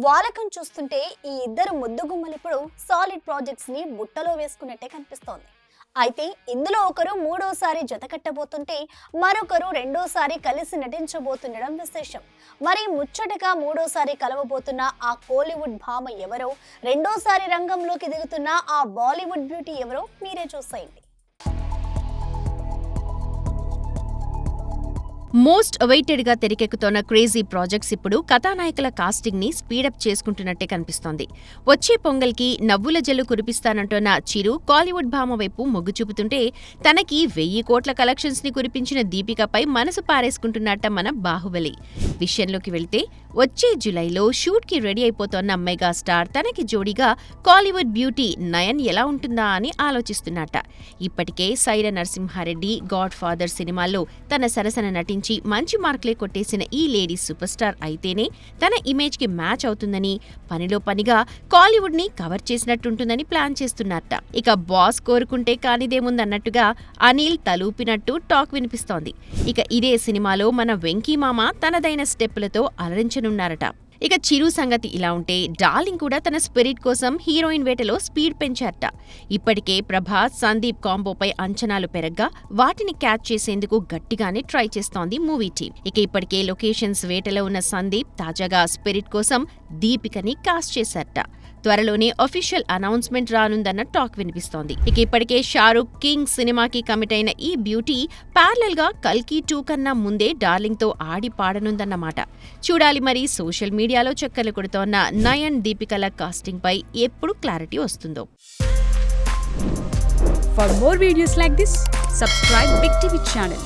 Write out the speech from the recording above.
వాలకం చూస్తుంటే ఈ ఇద్దరు ముద్దుగుమ్మలు ఇప్పుడు సాలిడ్ ప్రాజెక్ట్స్ ని బుట్టలో వేసుకున్నట్టే కనిపిస్తోంది. అయితే ఇందులో ఒకరు మూడోసారి జత కట్టబోతుంటే మరొకరు రెండోసారి కలిసి నటించబోతుండడం విశేషం. మరి ముచ్చటగా మూడోసారి కలవబోతున్న ఆ కోలీవుడ్ భామ ఎవరో, రెండోసారి రంగంలోకి దిగుతున్న ఆ బాలీవుడ్ బ్యూటీ ఎవరో మీరే చూసేయండి. మోస్ట్ అవైటెడ్ గా తెరకెక్కుతోన్న క్రేజీ ప్రాజెక్ట్స్ ఇప్పుడు కథానాయకుల కాస్టింగ్ ని స్పీడప్ చేసుకుంటున్నట్టే కనిపిస్తోంది. వచ్చే పొంగల్కి నవ్వుల జల్లు కురిపిస్తానంటున్న చిరు కాలీవుడ్ భామ వైపు మొగ్గు చూపుతుంటే, తనకి 1000 కోట్ల కలెక్షన్స్ ని కురిపించిన దీపికపై మనసు పారేసుకుంటున్నట్ట మన బాహుబలి. విషయంలోకి వెళితే, వచ్చే జులైలో షూట్ కి రెడీ అయిపోతోన్న మెగాస్టార్ తనకి జోడీగా కాలీవుడ్ బ్యూటీ నయన్ ఎలా ఉంటుందా అని ఆలోచిస్తున్నట్ట. ఇప్పటికే సైర నరసింహారెడ్డి గాడ్ ఫాదర్ సినిమాల్లో తన సరసన నటించి మంచి మార్కులే కొట్టేసిన ఈ లేడీ సూపర్ స్టార్ అయితేనే తన ఇమేజ్ కి మ్యాచ్ అవుతుందని, పనిలో పనిగా కాలీవుడ్ ని కవర్ చేసినట్టుంటుందని ప్లాన్ చేస్తున్నారట. ఇక బాస్ కోరుకుంటే కానిదేముందన్నట్టుగా అనిల్ తలూపినట్టు టాక్ వినిపిస్తోంది. ఇక ఇదే సినిమాలో మన వెంకీ మామ తనదైన స్టెప్పులతో అలరించనున్నారట. ఇక చిరు సంగతి ఇలా ఉంటే, డార్లింగ్ కూడా తన స్పిరిట్ కోసం హీరోయిన్ వేటలో స్పీడ్ పెంచారట. ఇప్పటికే ప్రభాస్ సందీప్ కాంబోపై అంచనాలు పెరగ్గా వాటిని క్యాచ్ చేసేందుకు గట్టిగానే ట్రై చేస్తోంది మూవీ టీం. ఇక ఇప్పటికే లొకేషన్స్ వేటలో ఉన్న సందీప్ తాజాగా స్పిరిట్ కోసం దీపికని కాస్ట్ చేశారట. త్వరలోనే అఫీషియల్ అనౌన్స్మెంట్ రానుందన్న టాక్ వినిపిస్తోంది. ఇక ఇప్పటికే షారూక్ కింగ్ సినిమాకి కమిట్ అయిన ఈ బ్యూటీ ప్యారలల్ గా కల్కి 2 కన్నా ముందే డార్లింగ్ తో ఆడి పాడనుందన్నమాట. చూడాలి మరి సోషల్ మీడియాలో చక్కర్లు కొడుతోన్న నయన్ దీపికల కాస్టింగ్ పై ఎప్పుడు క్లారిటీ వస్తుందో. For more videos like this, subscribe Big TV channel.